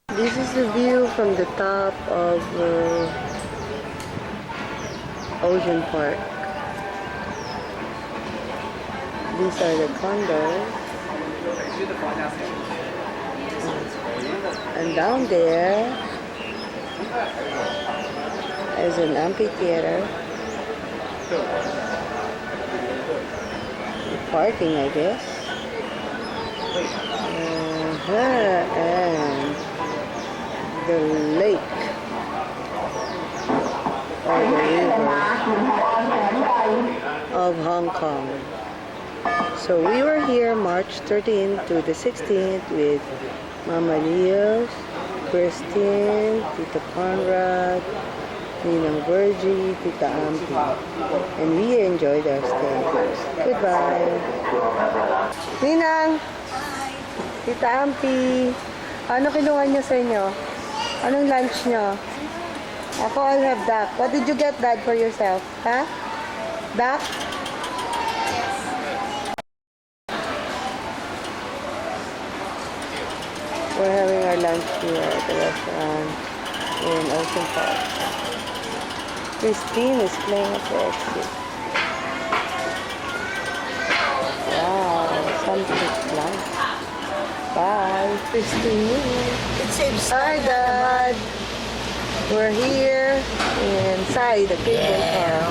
This is the view from the top of Ocean Park. These are the condos. And down there is an amphitheater. Parking, I guess. And the lake or the river of Hong Kong. So we were here March 13th to the 16th with Mama Leos, Christine, Tita Conrad, Ninang Virgie, Tita Ampi, and we enjoyed our stay. Goodbye. Ninang! Tita Ampi! Ano kinuha niyo sa inyo? Anong lunch niyo? Ako, I'll have duck. What did you get, Dad, for yourself? Ha? Duck? We're having our lunch here at the restaurant in Ocean Park. Christine is playing at the exit. Wow, something nice. Bye, Christine. It saves Hi, Dad. We're here inside the cable car.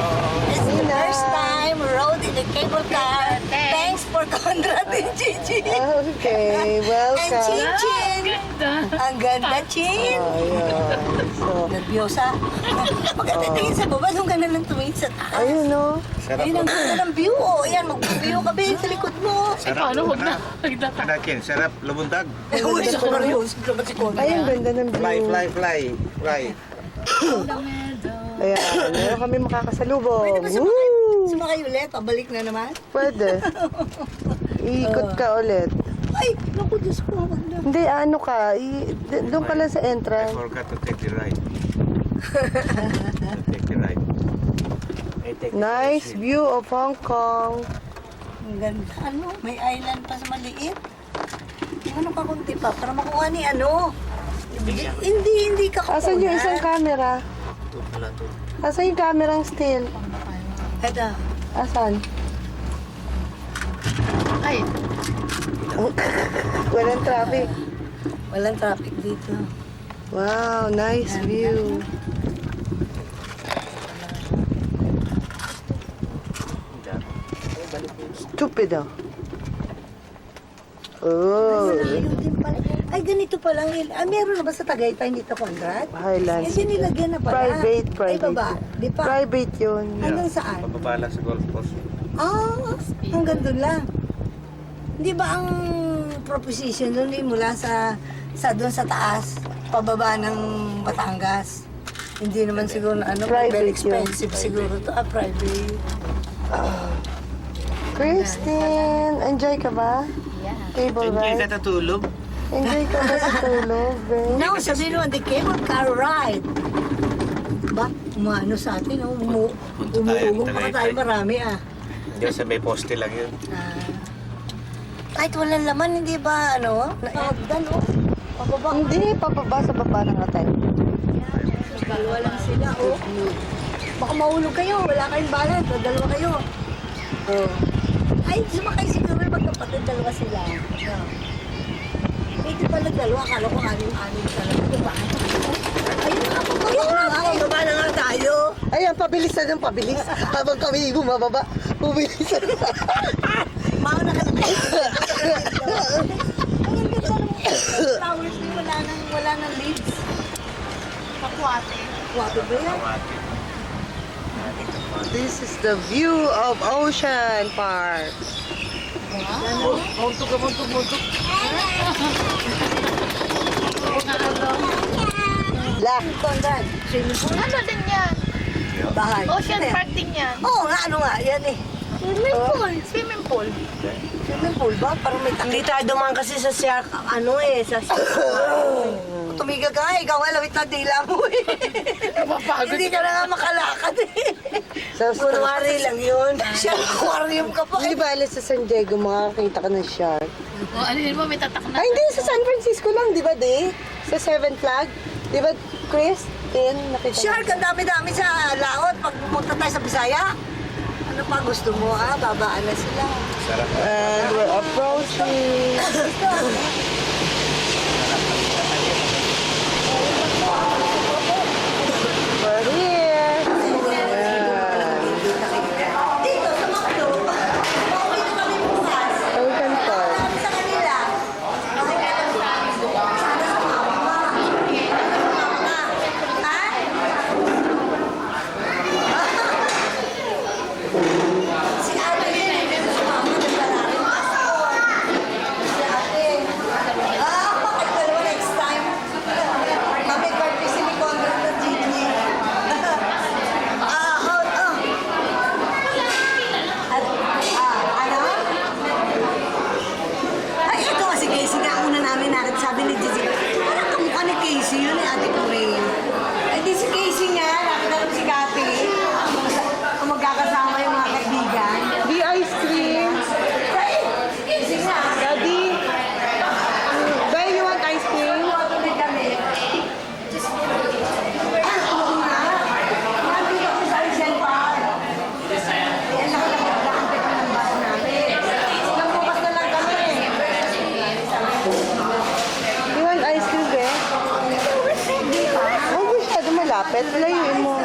This is the first time we rode in the cable car. Thanks for Conrad and Gigi. Okay, And welcome. Chin-Chin. Ang ganda, Chin. Oh, yeah. So, Nervyosa. Maganda tingin sa baba, nung ganda lang tumingin sa taas. ayun, no? Ayun ang ganda ng view. Oh, ayan, mag-view ka ba sa likod mo. Sarap lumundag. Kanakin, sarap lumundag. Uy, sa Conrad. Dapat si Conrad. Ayun, ganda ng view. Fly. Ayan, meron kami makakasalubong. Pwede ba Woo! sumakay ulit? Pabalik na naman? Pwede. Iikot ka ulit. Ay, naku, Diyos ko. Wala. Hindi, ano ka. Doon ka lang sa I entrance. forgot to take the ride. Take the ride. I take Nice view of Hong Kong. Ang ganda. Ano? May island pa sa maliit. Ano ka kunti pa? Para makuha ni ano? Hindi ka kukunan. Asan yung isang camera? Asan yung camerang still? Ito. Asan? Ay, Walang traffic. walang traffic dito. Wow, nice view. Stupido. Oh, Ayun din pala. Ay, ganito pa lang. Meron na ba sa Tagaytay dito, Conrad? highlights. Hindi nilagyan na pala. Private. Ay, baba. Di pa. Private yun. Hanggang saan? Pababa lang sa golf course. Ah, hanggang doon lang. Hindi ba ang proposition doon mula sa doon sa taas, pababa ng Batangas? Hindi naman siguro ano, Private very yun. expensive siguro to. Private. Christine, enjoy ka ba? Cable Hindi ride? natutulog. Enjoy ka ba sa tulog, babe? Now, sabihin mo, the cable car ride. Ba, umano sa atin, Punta tayo, umuugong pa Tagaytay. tayo marami Hindi sa may poste lang yun. Kahit walang laman, hindi ba, ano? Naagdan, pababa. Hindi, pababa sa baba ng atay. Dalawa lang sila, Baka mahulog kayo, wala kayong balance, o dalawa kayo. Ay, sumakay siguro magkapatid, dalawa sila. Hindi pala dalawa, akala ko anim talaga, diba? Ayun baba na nga tayo. Ayan, pabilisan ng pabilis. Habang kami bumababa, pabilisan. Mauna ka na kayo. Ayun, ganda naman Water ba yan? This is the view of Ocean Park. Muntok ka, muntok. Black. Conrad, swimming pool. Ano din yan? Bahay. Ocean Park din yan. Oo nga, ano nga, yan eh. Swimming pool. Swimming pool. Swimming pool ba? Parang may Hindi tayo dumaan kasi sa shark, ano eh, sa Tumigil ka nga, ikaw nga, lawit na dila mo eh. Hindi ka na nga makalakad eh. Sa Kunwari lang yun. Siya, aquarium ka pa Hindi eh. ba alis sa San Diego, makakita ka ng shark? O, ano yun mo? May tatak na. Ay, hindi, sa San Francisco lang, di ba, di? Sa Seven Flag? Di ba, Chris? Tin, nakita mo? Shark, ang dami-dami sa laot. Pag pumunta tayo sa Bisaya, ano pa gusto mo ah? Babaan na sila. Sarap. And we're approaching. We're here. Ayan. Dito, sa Makdo. Okay na kami bukas. Ocean Park. Kami sa kanila. Okay na kami sa kanila. Sana sa mama. Si ate yun. Si mama, nagdala rin passport. Si ate. Bakit dalawa next time? Kami participate contact ng Gigi. Ano? Ay, ito si Casey nga una namin nakita. Sabi ni Gigi, parang kamukha ni Casey yun eh, ate Corinne. Eh di si Casey nga, nakita ko si Kati. Kung magkakasama yung mga kaibigan. The ice cream. Ay, si Casey nga. Daddy. Bay, you want ice cream? Wato din kami. Oo nga. Nandito kami sa Ocean Park. Yan lang nagdaan pa ng bus namin. Ilang bukas na lang kami. You want ice cream, Be? Hindi pa. Huwag masyado malapit. Layuin mo.